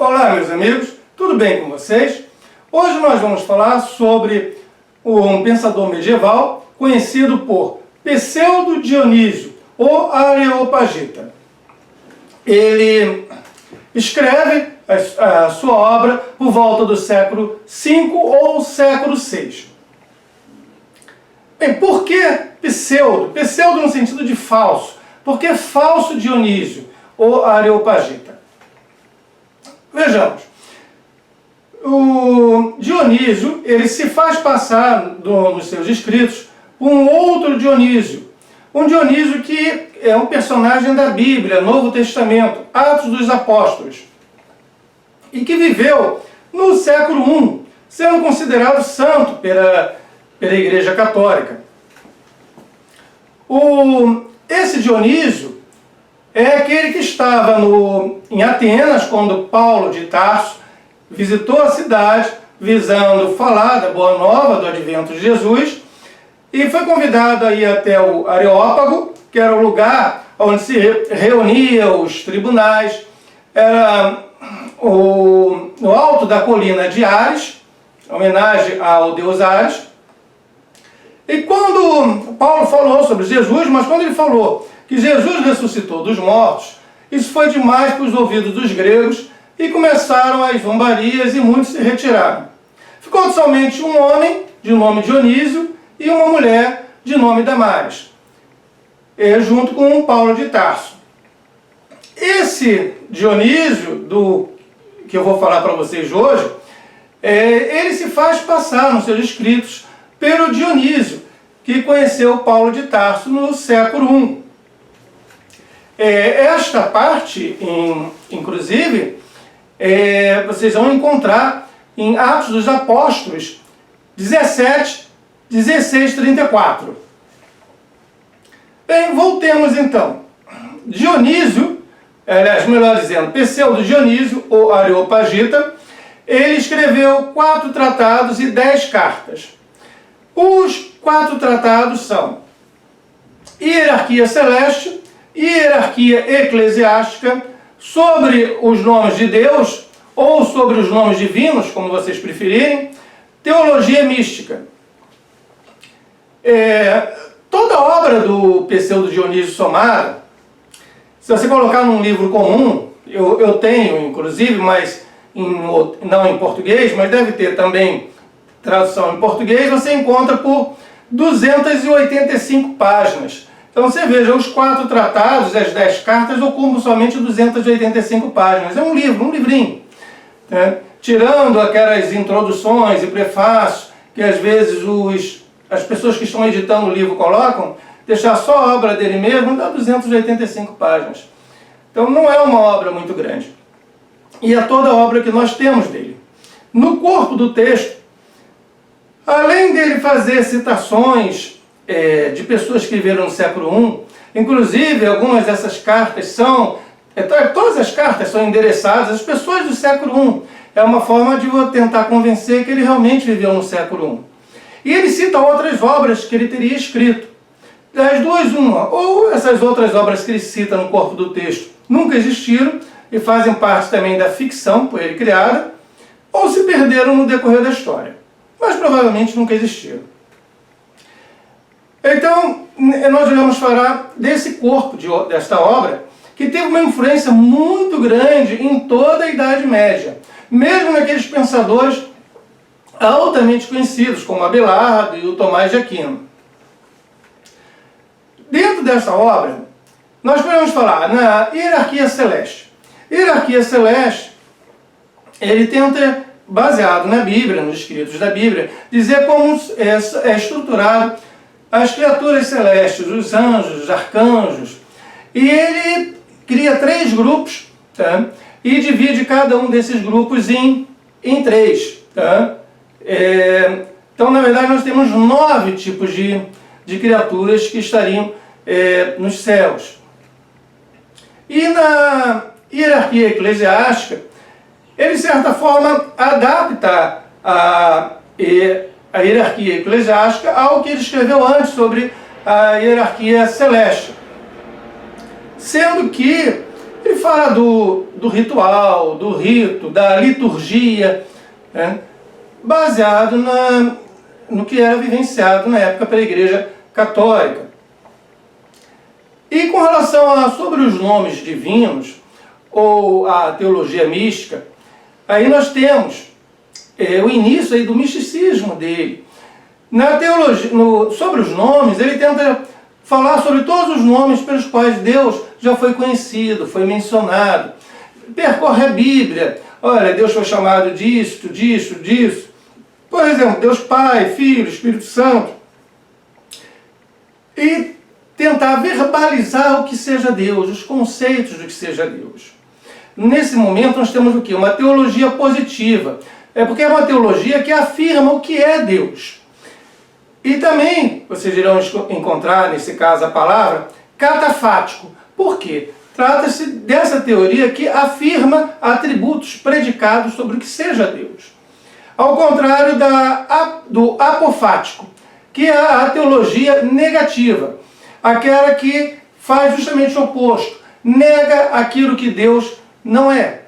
Olá, meus amigos, tudo bem com vocês? Hoje nós vamos falar sobre um pensador medieval conhecido por Pseudo Dionísio ou Areopagita. Ele escreve a sua obra por volta do século V ou século VI. Bem, por que pseudo? Pseudo no sentido de falso. Por que falso Dionísio ou Areopagita? Vejamos. O Dionísio, ele se faz passar nos seus escritos por um outro Dionísio. Um Dionísio que é um personagem da Bíblia, Novo Testamento, Atos dos Apóstolos. E que viveu no século I, sendo considerado santo pela Igreja Católica. Esse Dionísio é aquele que estava em Atenas, quando Paulo de Tarso visitou a cidade, visando falar da Boa Nova, do advento de Jesus, e foi convidado a ir até o Areópago, que era o lugar onde se reuniam os tribunais, era no alto da colina de Ares, homenagem ao deus Ares. E quando Paulo falou sobre Jesus, mas quando ele falou que Jesus ressuscitou dos mortos, isso foi demais para os ouvidos dos gregos e começaram as zombarias e muitos se retiraram. Ficou somente um homem de nome Dionísio e uma mulher de nome Damares, junto com Paulo de Tarso. Esse Dionísio, que eu vou falar para vocês hoje, ele se faz passar nos seus escritos pelo Dionísio, que conheceu Paulo de Tarso no século I. Esta parte, inclusive, vocês vão encontrar em Atos dos Apóstolos 17, 16, 34. Bem, voltemos então. Dionísio, aliás, melhor dizendo, Pseudo Dionísio ou Areopagita, ele escreveu 4 tratados e 10 cartas. Os 4 tratados são Hierarquia Celeste, Hierarquia Eclesiástica, sobre os nomes de Deus, ou sobre os nomes divinos, como vocês preferirem, Teologia Mística. Toda a obra do Pseudo Dionísio somada, se você colocar num livro comum, eu tenho inclusive, mas não em português, mas deve ter também tradução em português, você encontra por 285 páginas. Então você veja, os 4 tratados, as 10 cartas, ocupam somente 285 páginas. É um livro, um livrinho. Né? Tirando aquelas introduções e prefácios que às vezes as pessoas que estão editando o livro colocam, deixar só a obra dele mesmo dá 285 páginas. Então não é uma obra muito grande. E é toda a obra que nós temos dele. No corpo do texto, além dele fazer citações de pessoas que viveram no século I, inclusive algumas dessas cartas todas as cartas são endereçadas às pessoas do século I. É uma forma de tentar convencer que ele realmente viveu no século I. E ele cita outras obras que ele teria escrito. Das duas, uma, ou essas outras obras que ele cita no corpo do texto nunca existiram e fazem parte também da ficção por ele criada, ou se perderam no decorrer da história. Mas provavelmente nunca existiram. Então, nós vamos falar desse corpo desta obra, que teve uma influência muito grande em toda a Idade Média, mesmo naqueles pensadores altamente conhecidos, como Abelardo e o Tomás de Aquino. Dentro dessa obra, nós podemos falar na Hierarquia Celeste. Hierarquia Celeste, ele tenta, baseado na Bíblia, nos escritos da Bíblia, dizer como é estruturado as criaturas celestes, os anjos, os arcanjos. E ele cria 3 grupos, tá? E divide cada um desses grupos em 3. Tá? Então, na verdade, nós temos 9 tipos de criaturas que estariam nos céus. E na hierarquia eclesiástica, ele, de certa forma, adapta a hierarquia eclesiástica ao que ele escreveu antes sobre a hierarquia celeste. Sendo que Ele fala do ritual, do rito, da liturgia, né, baseado no que era vivenciado na época pela Igreja Católica. E com relação sobre os nomes divinos, ou a teologia mística, aí nós temos o início aí do misticismo dele. Na teologia, sobre os nomes, ele tenta falar sobre todos os nomes pelos quais Deus já foi conhecido, foi mencionado. Percorre a Bíblia. Olha, Deus foi chamado disso, disso, disso. Por exemplo, Deus Pai, Filho, Espírito Santo. E tentar verbalizar o que seja Deus, os conceitos do que seja Deus. Nesse momento nós temos o quê? Uma teologia positiva. É porque é uma teologia que afirma o que é Deus. E também, vocês irão encontrar, nesse caso, a palavra catafático. Por quê? Trata-se dessa teoria que afirma atributos predicados sobre o que seja Deus. Ao contrário do apofático, que é a teologia negativa. Aquela que faz justamente o oposto. Nega aquilo que Deus não é.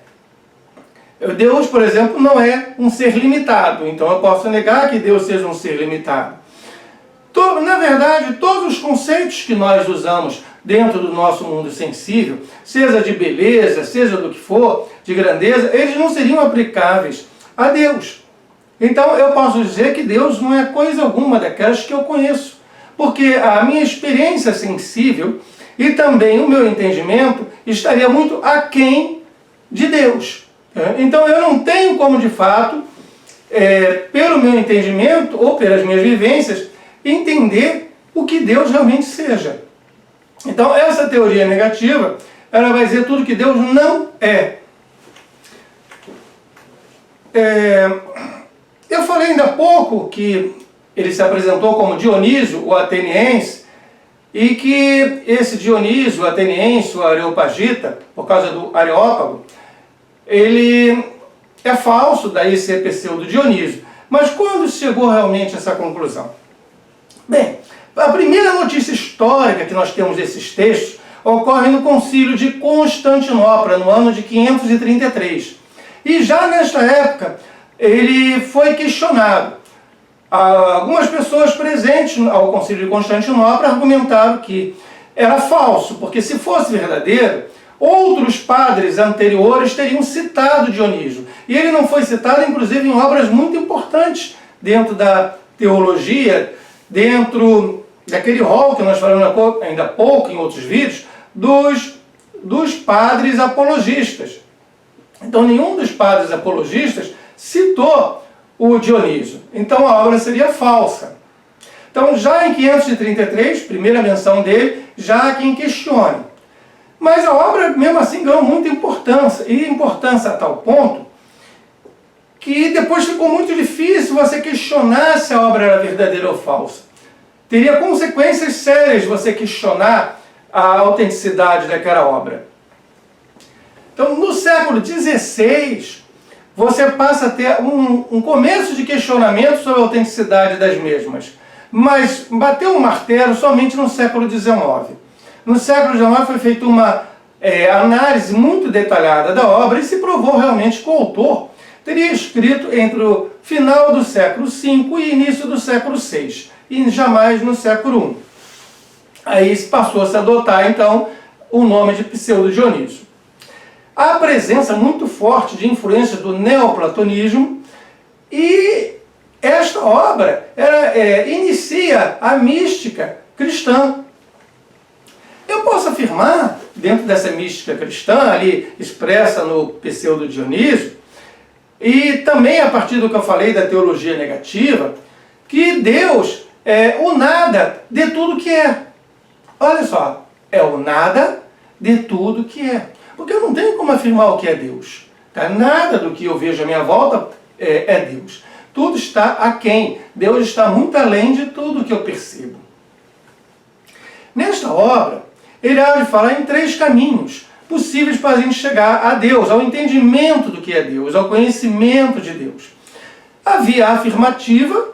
Deus, por exemplo, não é um ser limitado. Então eu posso negar que Deus seja um ser limitado. Na verdade, todos os conceitos que nós usamos dentro do nosso mundo sensível, seja de beleza, seja do que for, de grandeza, eles não seriam aplicáveis a Deus. Então eu posso dizer que Deus não é coisa alguma daquelas que eu conheço. Porque a minha experiência sensível e também o meu entendimento estaria muito aquém de Deus. Então eu não tenho como, de fato, pelo meu entendimento ou pelas minhas vivências, entender o que Deus realmente seja. Então essa teoria negativa, ela vai dizer tudo que Deus não é. Eu falei ainda há pouco que ele se apresentou como Dionísio, o ateniense, e que esse Dionísio, o ateniense, o areopagita, por causa do Areópago, ele é falso, daí ser pseudo Dionísio. Mas quando chegou realmente a essa conclusão? Bem, a primeira notícia histórica que nós temos desses textos ocorre no Concílio de Constantinopla, no ano de 533. E já nesta época, ele foi questionado. Algumas pessoas presentes ao Concílio de Constantinopla argumentaram que era falso, porque se fosse verdadeiro, outros padres anteriores teriam citado Dionísio. E ele não foi citado, inclusive, em obras muito importantes dentro da teologia, dentro daquele rol que nós falamos ainda há pouco em outros vídeos, dos padres apologistas. Então nenhum dos padres apologistas citou o Dionísio. Então a obra seria falsa. Então já em 533, primeira menção dele, já há quem questione. Mas a obra mesmo assim ganhou muita importância, e importância a tal ponto que depois ficou muito difícil você questionar se a obra era verdadeira ou falsa. Teria consequências sérias você questionar a autenticidade daquela obra. Então no século XVI, você passa a ter um começo de questionamento sobre a autenticidade das mesmas. Mas bateu o martelo somente no século XIX. No século XIX foi feita uma análise muito detalhada da obra e se provou realmente que o autor teria escrito entre o final do século V e início do século VI, e jamais no século I. Aí passou-se a adotar, então, o nome de Pseudo-Dionísio. Há presença muito forte de influência do neoplatonismo, e esta obra inicia a mística cristã. Eu posso afirmar, dentro dessa mística cristã, ali expressa no Pseudo-Dionísio, e também a partir do que eu falei da teologia negativa, que Deus é o nada de tudo que é. Olha só, é o nada de tudo que é. Porque eu não tenho como afirmar o que é Deus. Tá? Nada do que eu vejo à minha volta é Deus. Tudo está aquém. Deus está muito além de tudo que eu percebo. Nesta obra, ele há de falar em 3 caminhos possíveis para a gente chegar a Deus, ao entendimento do que é Deus, ao conhecimento de Deus. A via afirmativa,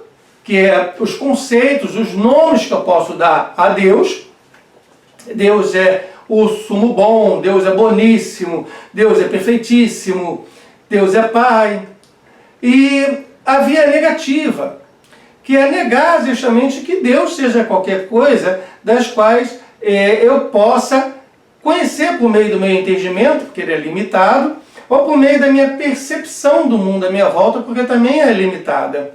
que é os conceitos, os nomes que eu posso dar a Deus. Deus é o sumo bom, Deus é boníssimo, Deus é perfeitíssimo, Deus é Pai. E a via negativa, que é negar justamente que Deus seja qualquer coisa das quais eu possa conhecer por meio do meu entendimento, porque ele é limitado, ou por meio da minha percepção do mundo à minha volta, porque também é limitada.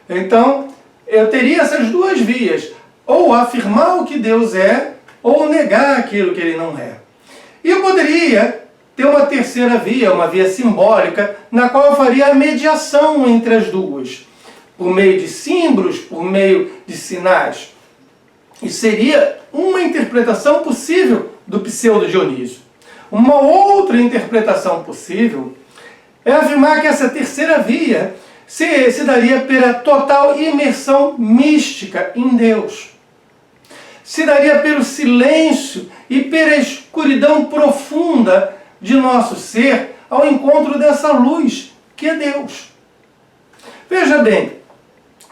Então, eu teria essas duas vias, ou afirmar o que Deus é, ou negar aquilo que ele não é. E eu poderia ter uma terceira via, uma via simbólica, na qual eu faria a mediação entre as duas, por meio de símbolos, por meio de sinais. E seria uma interpretação possível do pseudo-Dionísio. Uma outra interpretação possível é afirmar que essa terceira via se daria pela total imersão mística em Deus. Se daria pelo silêncio e pela escuridão profunda de nosso ser ao encontro dessa luz que é Deus. Veja bem,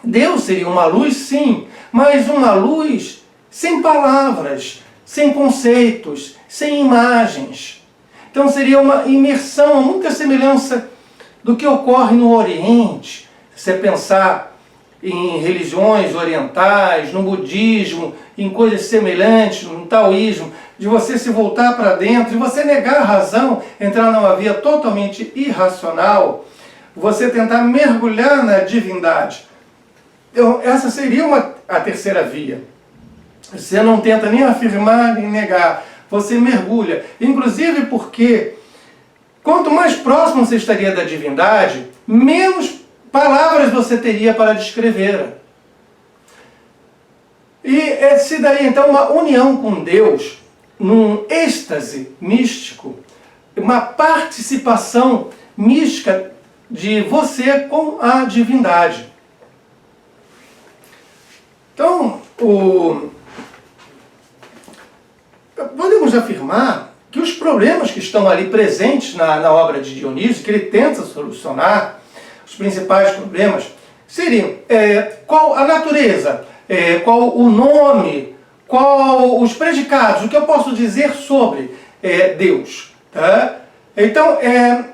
Deus seria uma luz, sim, mas uma luz sem palavras, sem conceitos, sem imagens. Então seria uma imersão, muita semelhança do que ocorre no Oriente. Se você pensar em religiões orientais, no budismo, em coisas semelhantes, no taoísmo, de você se voltar para dentro e você negar a razão, entrar numa via totalmente irracional, você tentar mergulhar na divindade. Então, essa seria a terceira via. Você não tenta nem afirmar nem negar, você mergulha. Inclusive porque quanto mais próximo você estaria da divindade, menos palavras você teria para descrevê-la. E se daí então uma união com Deus, num êxtase místico, uma participação mística de você com a divindade. Então, podemos afirmar que os problemas que estão ali presentes na obra de Dionísio, que ele tenta solucionar, os principais problemas, seriam qual a natureza, qual o nome, qual os predicados, o que eu posso dizer sobre Deus. Tá? Então,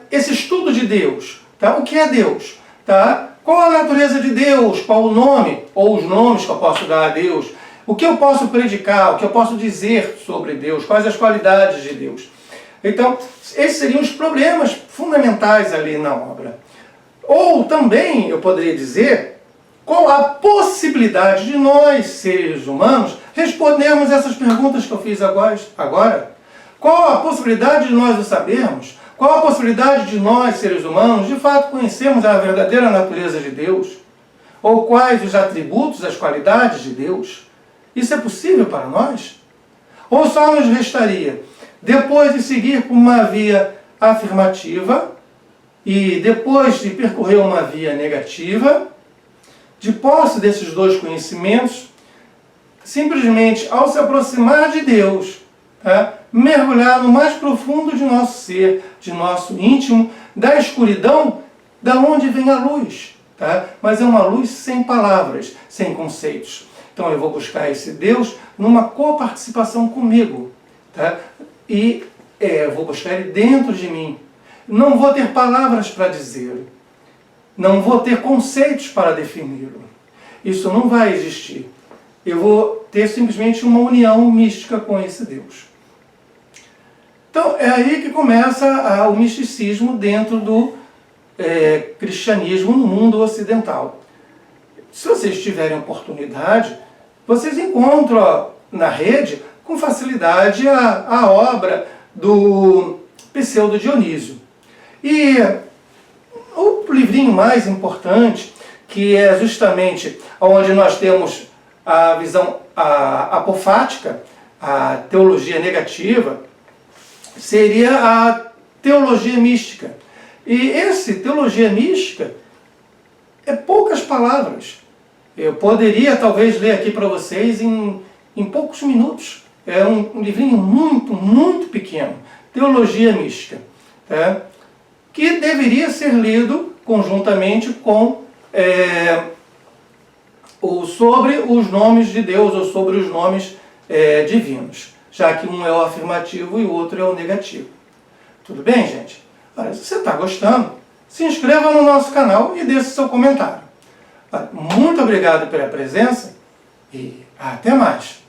esse estudo de Deus, tá? O que é Deus? Tá? Qual a natureza de Deus, qual o nome, ou os nomes que eu posso dar a Deus, o que eu posso predicar, o que eu posso dizer sobre Deus, quais as qualidades de Deus. Então, esses seriam os problemas fundamentais ali na obra. Ou também, eu poderia dizer, qual a possibilidade de nós, seres humanos, respondermos essas perguntas que eu fiz agora? Qual a possibilidade de nós o sabermos? Qual a possibilidade de nós, seres humanos, de fato conhecermos a verdadeira natureza de Deus? Ou quais os atributos, as qualidades de Deus? Isso é possível para nós? Ou só nos restaria, depois de seguir por uma via afirmativa, e depois de percorrer uma via negativa, de posse desses dois conhecimentos, simplesmente ao se aproximar de Deus, tá? Mergulhar no mais profundo de nosso ser, de nosso íntimo, da escuridão, da onde vem a luz. Tá? Mas é uma luz sem palavras, sem conceitos. Então eu vou buscar esse Deus numa coparticipação comigo. Tá? E eu vou buscar ele dentro de mim. Não vou ter palavras para dizer. Não vou ter conceitos para defini-lo. Isso não vai existir. Eu vou ter simplesmente uma união mística com esse Deus. Então é aí que começa o misticismo dentro do cristianismo no mundo ocidental. Se vocês tiverem oportunidade, vocês encontram na rede com facilidade a obra do Pseudo-Dionísio. E o livrinho mais importante, que é justamente onde nós temos a visão apofática, a teologia negativa, seria a teologia mística. E essa teologia mística é poucas palavras. Eu poderia talvez ler aqui para vocês em poucos minutos. É um livrinho muito, muito pequeno. Teologia mística. Que deveria ser lido conjuntamente com sobre os nomes de Deus ou sobre os nomes divinos. já que um é o afirmativo e o outro é o negativo. Tudo bem, gente? Olha, se você está gostando, se inscreva no nosso canal e deixe seu comentário. Olha, muito obrigado pela presença e até mais!